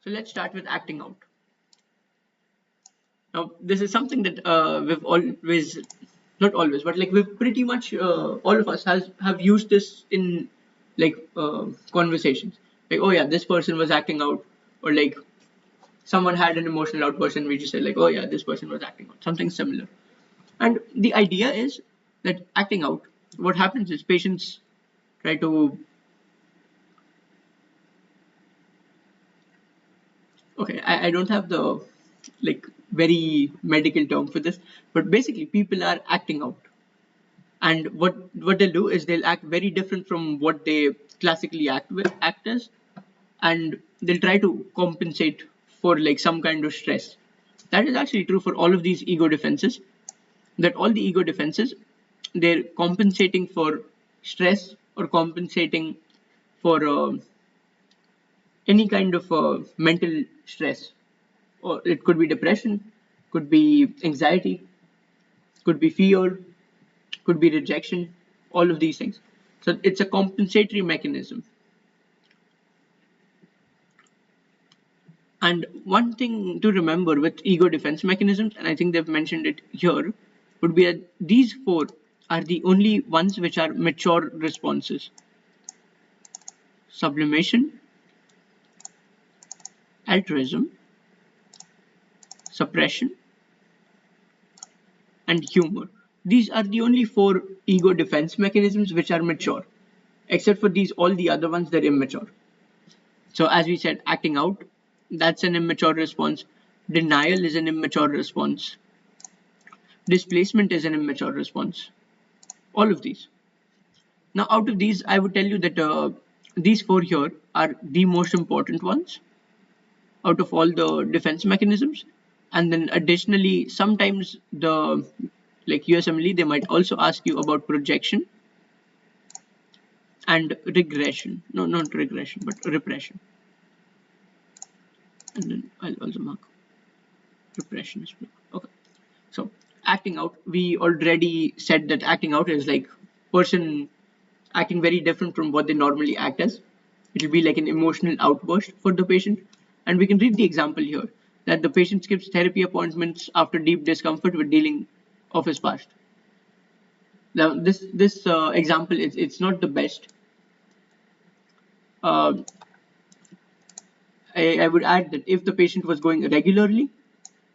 So let's start with acting out. Now, this is something that we've always, not always, but like we've pretty much, all of us have used this in like conversations. Like, oh yeah, this person was acting out, or like someone had an emotional outburst, and we just said like, oh yeah, this person was acting out, something similar. And the idea is that acting out, what happens is patients try to, okay, I don't have the like very medical term for this, but basically people are acting out. And what they'll do is they'll act very different from what they classically act as, and they'll try to compensate for like some kind of stress. That is actually true for all of these ego defenses. That all the ego defenses, they're compensating for stress or compensating for any kind of mental stress, or it could be depression, could be anxiety, could be fear, could be rejection, all of these things. So it's a compensatory mechanism. And one thing to remember with ego defense mechanisms, and I think they've mentioned it here, would be that these four are the only ones which are mature responses: sublimation, altruism, suppression, and humor. These are the only four ego defense mechanisms which are mature. Except for these, all the other ones, they're immature. So as we said, acting out, that's an immature response. Denial is an immature response. Displacement is an immature response. All of these. Now, out of these, I would tell you that these four here are the most important ones out of all the defense mechanisms. And then additionally, sometimes the like USMLE, they might also ask you about projection and regression. No, not regression, but repression. And then I'll also mark repression as well. Okay. So acting out, we already said that acting out is like person acting very different from what they normally act as. It will be like an emotional outburst for the patient. And we can read the example here that the patient skips therapy appointments after deep discomfort with dealing of his past. Now, this example is it's not the best. Uh, I would add that if the patient was going regularly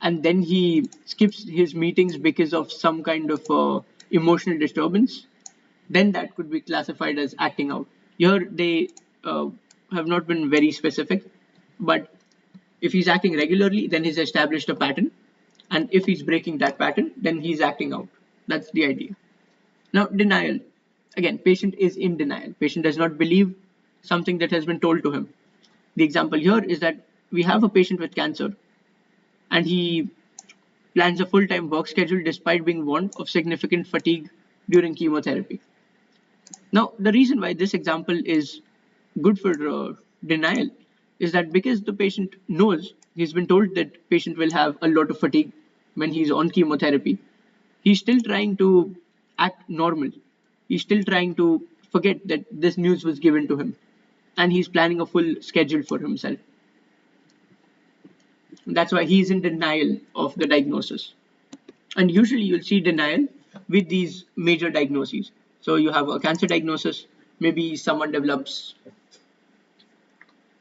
and then he skips his meetings because of some kind of emotional disturbance, then that could be classified as acting out. Here they have not been very specific, but if he's acting regularly, then he's established a pattern, and if he's breaking that pattern, then he's acting out. That's the idea. Now, denial. Again, patient is in denial. Patient does not believe something that has been told to him. The example here is that we have a patient with cancer, and he plans a full-time work schedule despite being warned of significant fatigue during chemotherapy. Now, the reason why this example is good for denial is that because the patient knows, he's been told that patient will have a lot of fatigue when he's on chemotherapy, he's still trying to act normal. He's still trying to forget that this news was given to him, and he's planning a full schedule for himself. That's why he's in denial of the diagnosis. And usually you'll see denial with these major diagnoses. So you have a cancer diagnosis, maybe someone develops,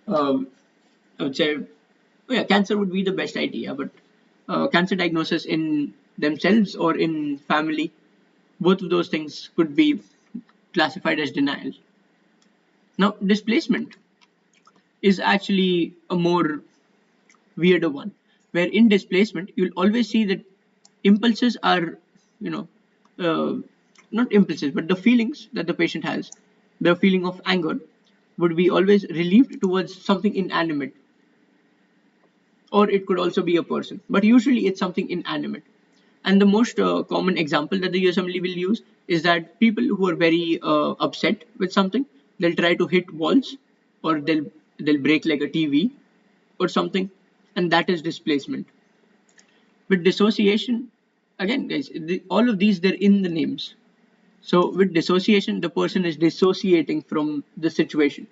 I would say, oh yeah, cancer would be the best idea, but cancer diagnosis in themselves or in family, both of those things could be classified as denial. Now, displacement is actually a more weirder one, where in displacement, you'll always see that impulses are, you know, not impulses, but the feelings that the patient has, the feeling of anger, would be always relieved towards something inanimate. Or it could also be a person, but usually it's something inanimate. And the most common example that the USMLE will use is that people who are very upset with something, they'll try to hit walls, or they'll break like a TV or something, and that is displacement. With dissociation, again, guys, all of these, they're in the names. So with dissociation, the person is dissociating from the situation,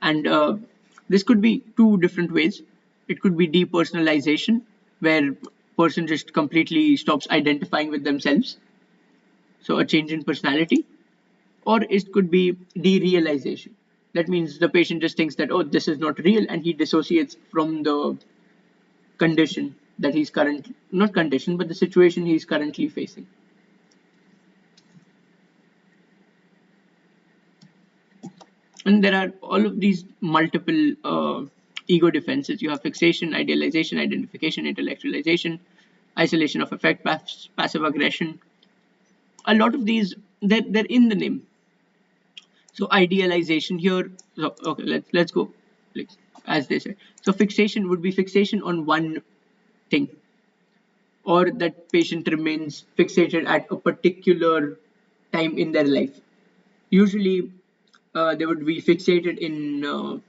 and This could be two different ways. It could be depersonalization, where person just completely stops identifying with themselves, so a change in personality, or it could be derealization. That means the patient just thinks that, oh, this is not real, and he dissociates from the condition that he's currently, not condition, but the situation he's currently facing. And there are all of these multiple ego defenses. You have fixation, idealization, identification, intellectualization, isolation of affect, passive aggression. A lot of these, they're in the name. So idealization here, so, okay, let's go, like, as they say. So fixation would be fixation on one thing, or that patient remains fixated at a particular time in their life. Usually, they would be fixated in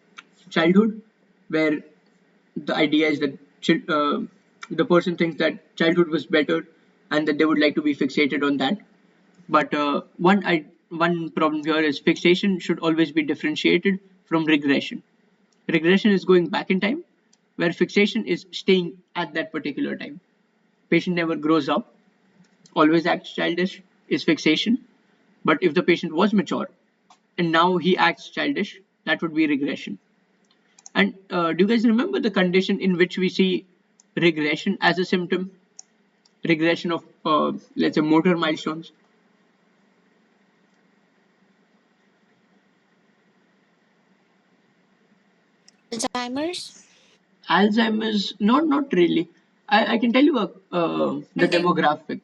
childhood, where the idea is that the person thinks that childhood was better, and that they would like to be fixated on that. But one problem here is fixation should always be differentiated from regression. Regression is going back in time, where fixation is staying at that particular time. Patient never grows up, always acts childish, is fixation. But if the patient was mature and now he acts childish, that would be regression. And do you guys remember the condition in which we see regression as a symptom? Regression of, let's say, motor milestones. Alzheimer's? Alzheimer's, not really. I can tell you the demographic.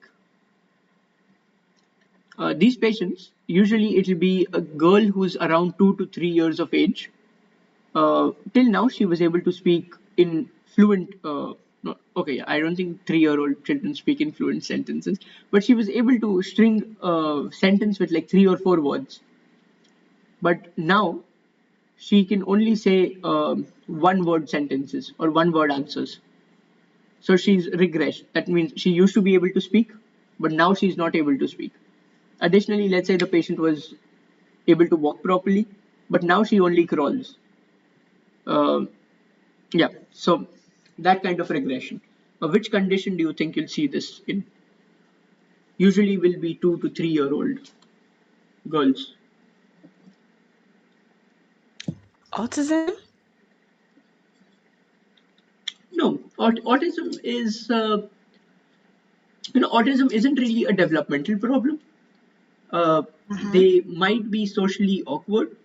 These patients, usually it will be a girl who's around 2 to 3 years of age. Till now, she was able to speak in fluent. No, okay, yeah, I don't think 3-year-old children speak in fluent sentences, but she was able to string a sentence with like 3 or 4 words. But now she can only say one-word sentences or one-word answers. So she's regressed. That means she used to be able to speak, but now she's not able to speak. Additionally, let's say the patient was able to walk properly, but now she only crawls. Um yeah, so that kind of regression. Which condition do you think you'll see this in? Usually will be 2 to 3 year old girls. Autism? No, autism is, autism isn't really a developmental problem. Uh-huh. They might be socially awkward,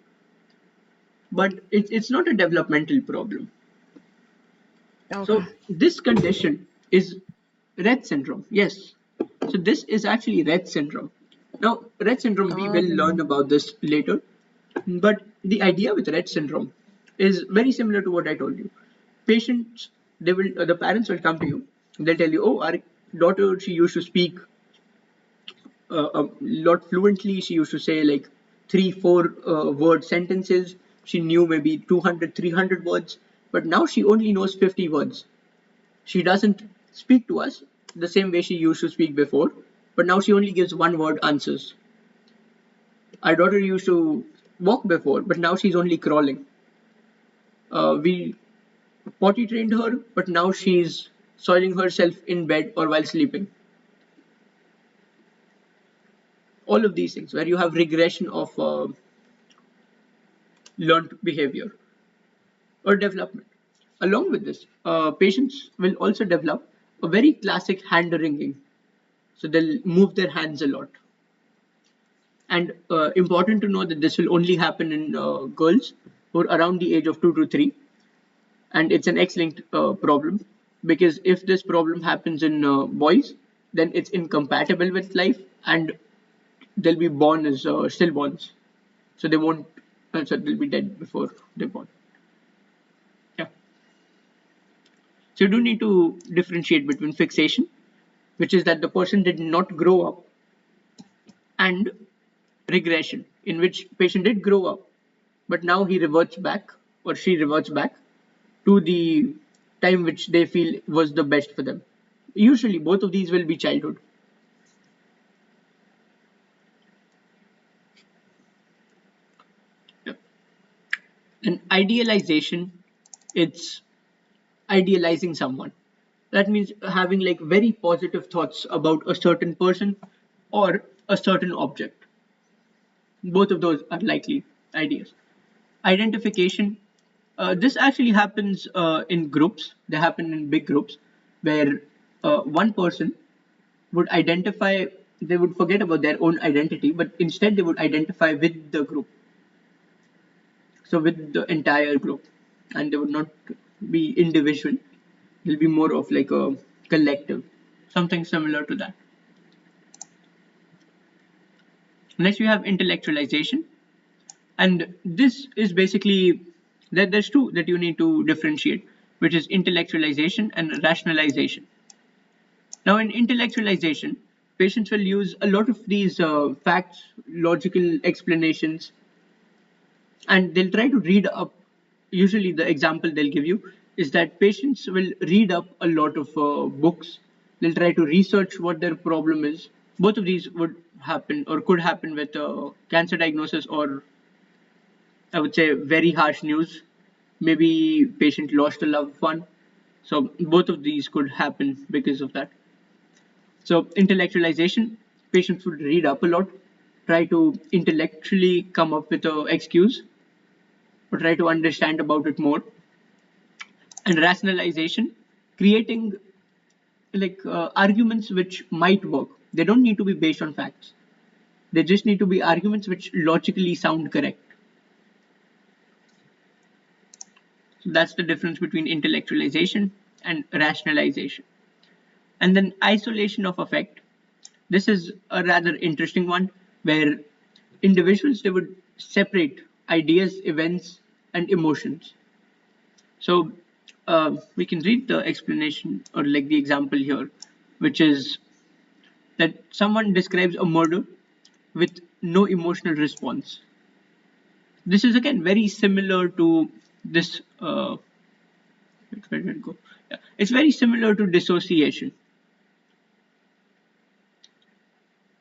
but it's not a developmental problem. Okay. So this condition is Rett syndrome. Yes. So this is actually Rett syndrome. Now, Rett syndrome, we will learn Oh. about this later. But the idea with Rett syndrome is very similar to what I told you. Patients, the parents will come to you. They'll tell you, oh, our daughter, she used to speak a lot fluently. She used to say like 3, 4 word sentences. She knew maybe 200, 300 words. But now she only knows 50 words. She doesn't speak to us the same way she used to speak before, but now she only gives one-word answers. Our daughter used to walk before, but now she's only crawling. We potty trained her, but now she's soiling herself in bed or while sleeping. All of these things, where you have regression of learned behavior or development. Along with this, patients will also develop a very classic hand wringing. So they'll move their hands a lot. And important to know that this will only happen in girls who are around the age of 2 to 3, and it's an X-linked problem, because if this problem happens in boys, then it's incompatible with life, and they'll be born as stillborns, so they won't, so they'll be dead before they're born. Yeah. So you do need to differentiate between fixation, which is that the person did not grow up, and regression, in which patient did grow up, but now he reverts back or she reverts back to the time which they feel was the best for them. Usually, both of these will be childhood. Yep. And idealization It's idealizing someone. That means having like very positive thoughts about a certain person or a certain object. Both of those are likely ideas. Identification. This actually happens in groups. They happen in big groups where one person would identify, they would forget about their own identity, but instead they would identify with the group. So with the entire group, and they would not be individual. They'll be more of like a collective, something similar to that. Next, we have intellectualization, and this is basically that there's two that you need to differentiate, which is intellectualization and rationalization. Now, in intellectualization, patients will use a lot of these facts, logical explanations, and they'll try to read up. Usually the example they'll give you is that patients will read up a lot of books. They'll try to research what their problem is. Both of these would happen or could happen with cancer diagnosis, or I would say very harsh news. Maybe patient lost a loved one. So both of these could happen because of that. So intellectualization, patients would read up a lot, try to intellectually come up with a excuse or try to understand about it more. And rationalization, creating like arguments which might work. They don't need to be based on facts. They just need to be arguments which logically sound correct. So that's the difference between intellectualization and rationalization. And then isolation of affect. This is a rather interesting one where individuals they would separate ideas, events, and emotions. So we can read the explanation or like the example here, which is that someone describes a murder with no emotional response. This is again very similar to this. Where did it go? Yeah. It's very similar to dissociation.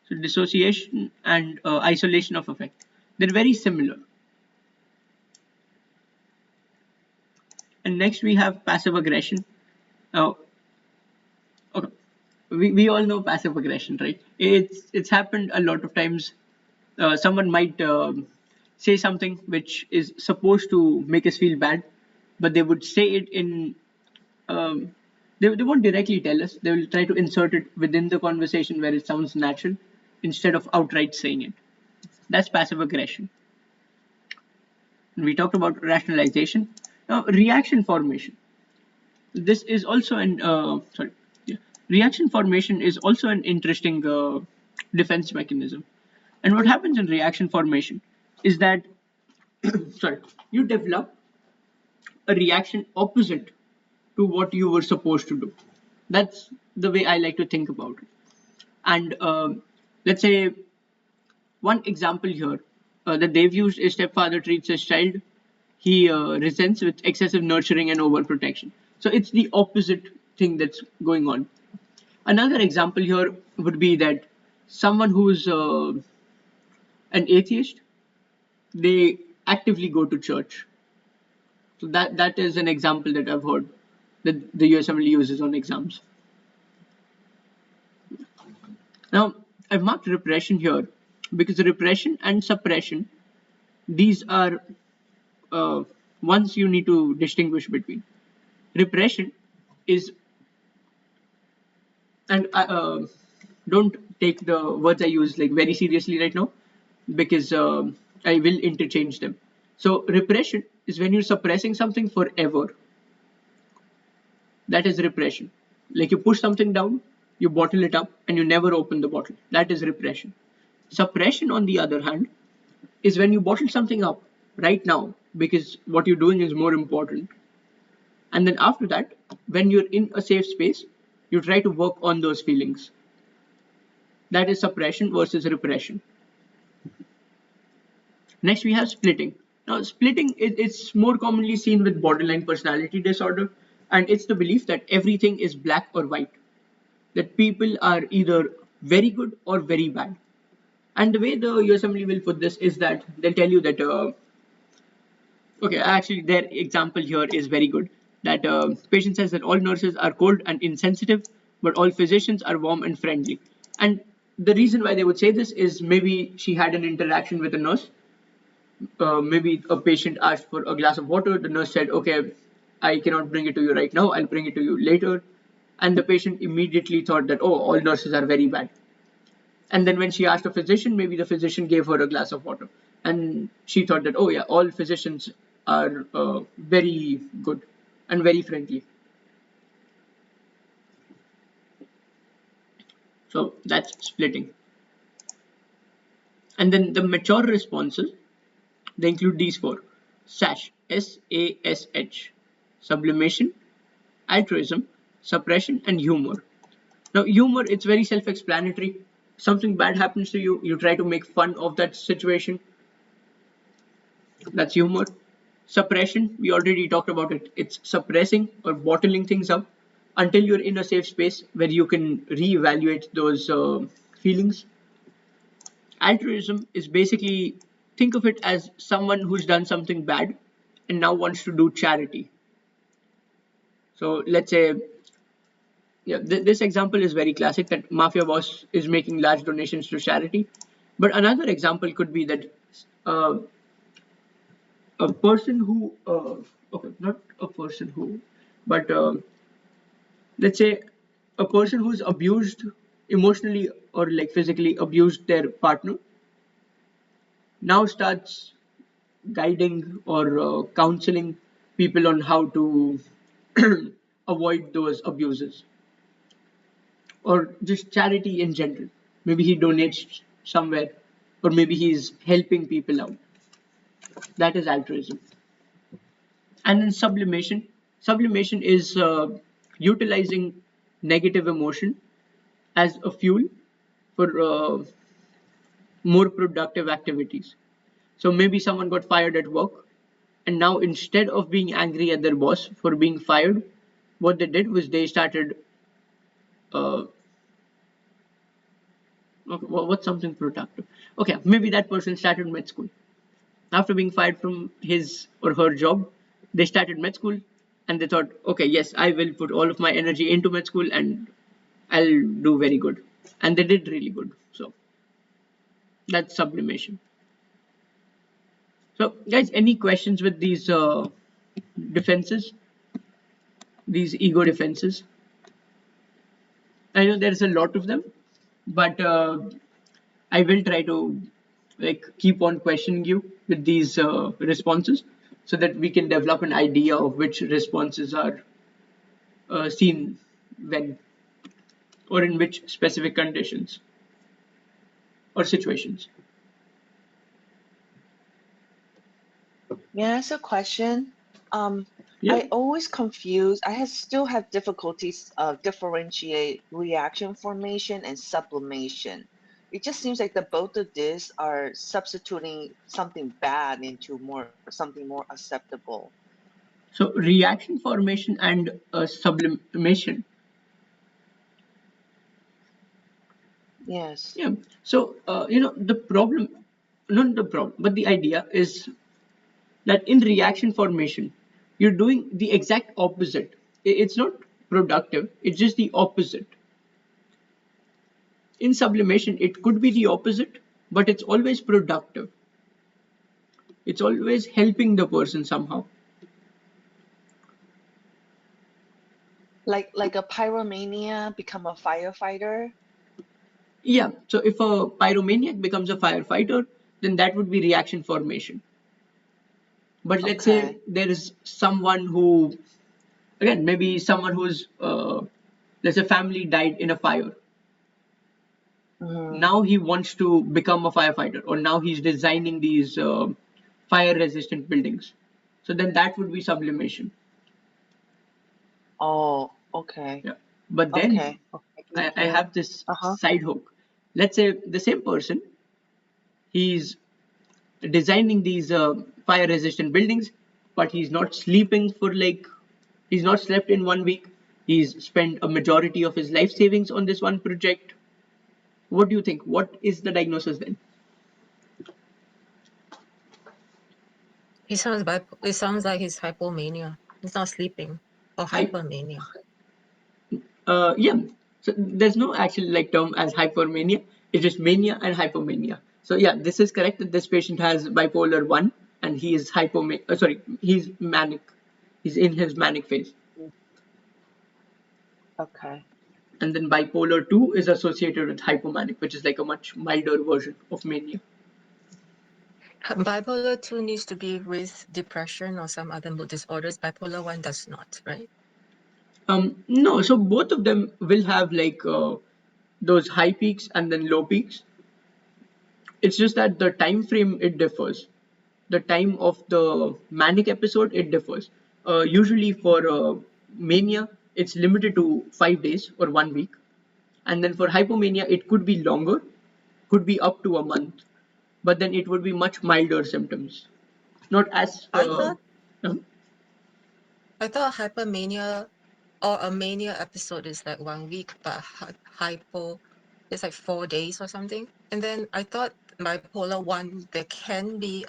So dissociation and isolation of affect, they're very similar. And next we have passive aggression. Now, okay, we all know passive aggression, right? It's happened a lot of times. Someone might say something which is supposed to make us feel bad, but they would say it in they won't directly tell us. They will try to insert it within the conversation where it sounds natural instead of outright saying it. That's passive aggression. And we talked about rationalization. Now, reaction formation. This is also an reaction formation is also an interesting defense mechanism. And what happens in reaction formation is that sorry, you develop a reaction opposite to what you were supposed to do. That's the way I like to think about it. And let's say one example here that they've used is stepfather treats his child. He resents with excessive nurturing and overprotection. So it's the opposite thing that's going on. Another example here would be that someone who's an atheist, they actively go to church. So that is an example that I've heard that the USMLE uses on exams. Now, I've marked repression here because repression and suppression, these are ones you need to distinguish between. Repression is, and don't take the words I use like very seriously right now because I will interchange them. So repression is when you're suppressing something forever. That is repression. Like you push something down, you bottle it up, and you never open the bottle. That is repression. Suppression, on the other hand, is when you bottle something up right now because what you're doing is more important. And then after that, when you're in a safe space, you try to work on those feelings. That is suppression versus repression. Next, we have splitting. Now, splitting is more commonly seen with borderline personality disorder, and it's the belief that everything is black or white, that people are either very good or very bad. And the way the USMLE will put this is that they'll tell you that Okay, actually, their example here is very good. That patient says that all nurses are cold and insensitive, but all physicians are warm and friendly. And the reason why they would say this is maybe she had an interaction with a nurse. Maybe a patient asked for a glass of water. The nurse said, "Okay, I cannot bring it to you right now. I'll bring it to you later." And the patient immediately thought that, "Oh, all nurses are very bad." And then when she asked a physician, maybe the physician gave her a glass of water. And she thought that, oh, yeah, all physicians are very good and very friendly. So that's splitting. And then the mature responses, they include these four: SASH, SASH, sublimation, altruism, suppression, and humor. Now, humor, it's very self explanatory. Something bad happens to you, you try to make fun of that situation. That's humor. Suppression, we already talked about it. It's suppressing or bottling things up until you're in a safe space where you can reevaluate those feelings. Altruism is basically, think of it as someone who's done something bad and now wants to do charity. So let's say, yeah, this example is very classic, that mafia boss is making large donations to charity. But another example could be that uh, a person who, okay, not a person who, but let's say a person who's abused emotionally or like physically abused their partner now starts guiding or counseling people on how to avoid those abuses, or just charity in general. Maybe he donates somewhere, or maybe he's helping people out. That is altruism. And then sublimation is utilizing negative emotion as a fuel for more productive activities. So maybe someone got fired at work, and now instead of being angry at their boss for being fired, what they did was they started. Uh, okay, what's something productive? Okay, maybe that person started med school. After being fired from his or her job, they started med school, and they thought, okay, yes, I will put all of my energy into med school and I'll do very good. And they did really good. So that's sublimation. So, guys, any questions with these defenses, these ego defenses? I know there's a lot of them, but I will try to like keep on questioning you with these responses so that we can develop an idea of which responses are seen when or in which specific conditions or situations. Yeah, that's a question. Um, Yeah. I always confuse. Still have difficulties differentiate reaction formation and sublimation. It just seems like the both of these are substituting something bad into something more acceptable. So reaction formation and sublimation. Yes. Yeah. So the problem, not the problem, but the idea is that in reaction formation, you're doing the exact opposite. It's not productive. It's just the opposite. In sublimation, it could be the opposite, but it's always productive. It's always helping the person somehow. Like a pyromania become a firefighter. Yeah, so if a pyromaniac becomes a firefighter, then that would be reaction formation. But let's say Okay. there is someone who, again, maybe someone who's, let's say, family died in a fire. Mm-hmm. Now he wants to become a firefighter, or now he's designing these fire resistant buildings. So then that would be sublimation. Oh, okay. Yeah. But then Okay. Okay. Good I to. have this Uh-huh. side hook. Let's say the same person, he's designing these fire resistant buildings, but he's not sleeping for like, he's not slept in 1 week. He's spent a majority of his life savings on this one project. What do you think? What is the diagnosis then? It sounds like he's hypomania. He's not sleeping or Hy- hypermania. yeah. So there's no actual like term as hypermania. It's just mania and hypomania. So yeah, this is correct that this patient has bipolar 1 and he is he's manic. He's in his manic phase. Okay. And then bipolar 2 is associated with hypomanic, which is like a much milder version of mania. Bipolar 2 needs to be with depression or some other mood disorders. Bipolar 1 does not, right? No, so both of them will have like those high peaks and then low peaks. It's just that the time frame it differs. The time of the manic episode it differs. Usually for mania, it's limited to 5 days or 1 week, and then for hypomania, it could be longer, could be up to a month, but then it would be much milder symptoms, not as. I thought Um, I thought hypermania or a mania episode is like 1 week, but hypo is like 4 days or something. And then I thought bipolar 1 there can be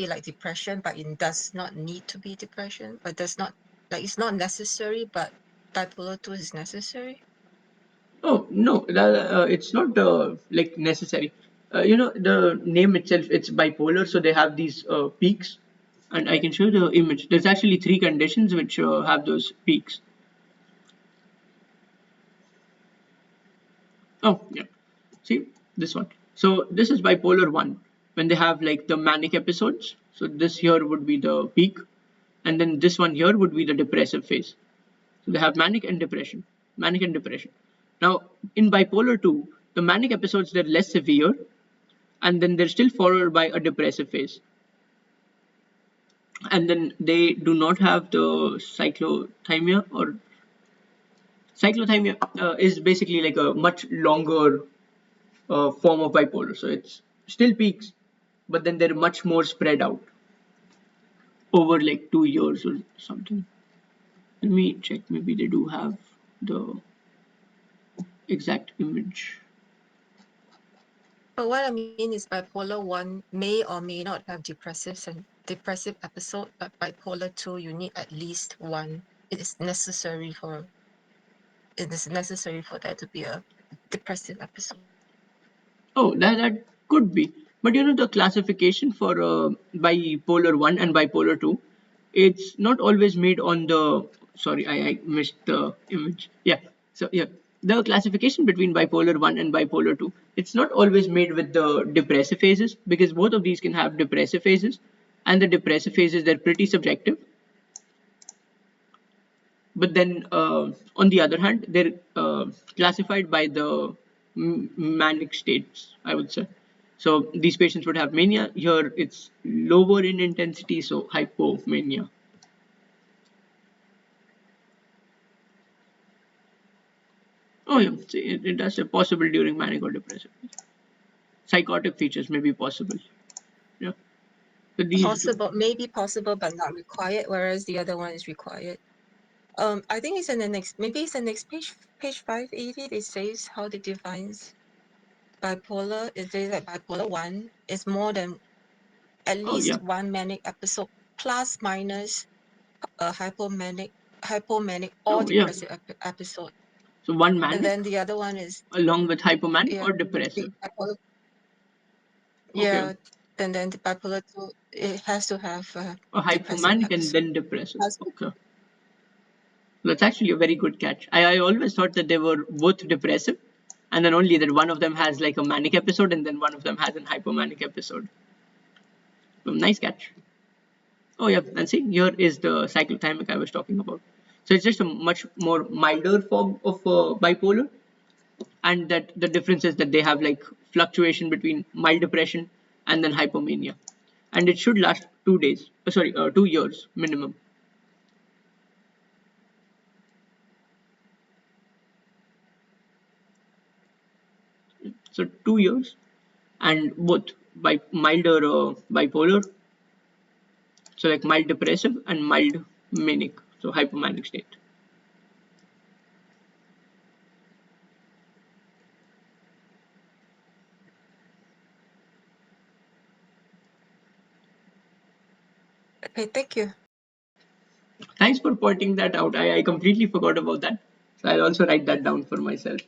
like depression, but it does not need to be depression, but does not like it's not necessary, but bipolar 2 is necessary. Oh no, it's not like necessary. The name itself, it's bipolar, so they have these peaks, and I can show you the image. There's actually three conditions which have those peaks. Oh yeah, see this one. So this is bipolar 1 when they have like the manic episodes. So this here would be the peak, and then this one here would be the depressive phase. So they have manic and depression, manic and depression. Now in bipolar 2, the manic episodes they're less severe, and then they're still followed by a depressive phase, and then they do not have the cyclothymia. Or cyclothymia is basically like a much longer form of bipolar, so it's still peaks, but then they're much more spread out over like 2 years or something. Let me check, maybe they do have the exact image. But what I mean is bipolar 1 may or may not have depressive episode, but bipolar 2 you need at least one. It is necessary for there to be a depressive episode. Oh, that could be. But the classification for bipolar 1 and bipolar 2, it's not always made on the. Sorry, I missed the image. Yeah. So, yeah. The classification between bipolar 1 and bipolar 2, it's not always made with the depressive phases because both of these can have depressive phases. And the depressive phases, they're pretty subjective. But then on the other hand, they're classified by the manic states, I would say. So these patients would have mania. Here it's lower in intensity, so hypomania. Oh yeah, see, it does possible during manic or depressive. Psychotic features may be possible. Yeah, but these do. Possible, maybe possible, but not required. Whereas the other one is required. I think it's in the next. Maybe it's the next page 580. It says how it defines bipolar. It says that bipolar 1 is more than at Oh yeah. least one manic episode plus minus a hypomanic or Oh yeah. depressive episode. So one And manic then the other one is along with hypomanic yeah, or depressive. bipolar, Okay. yeah, and then the bipolar 2 it has to have a A depressive hypomanic and episode. then depressive. Has- Okay. That's actually a very good catch. I always thought that they were both depressive, and then only that one of them has like a manic episode, and then one of them has an hypomanic episode. Nice catch. Oh yeah, and see, here is the cyclothymic I was talking about. So it's just a much more milder form of bipolar, and that the difference is that they have like fluctuation between mild depression and then hypomania, and it should last 2 days. 2 years minimum. So 2 years, and both by milder bipolar, so like mild depressive and mild manic, so hypomanic state. Okay, thank you. Thanks for pointing that out. I completely forgot about that. So I'll also write that down for myself.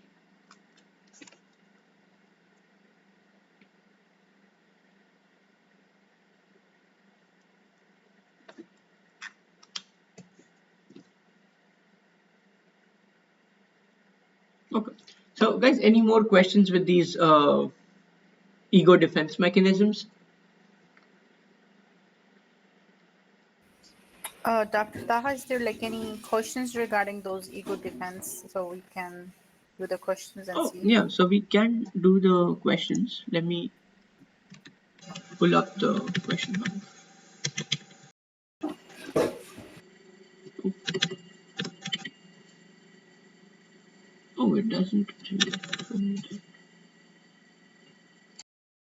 Okay. So guys, any more questions with these ego defense mechanisms? Dr. Taha, is there like any questions regarding those ego defense so we can do the questions and Oh see? yeah, so we can do the questions. Let me pull up the question bank. Oh, it doesn't.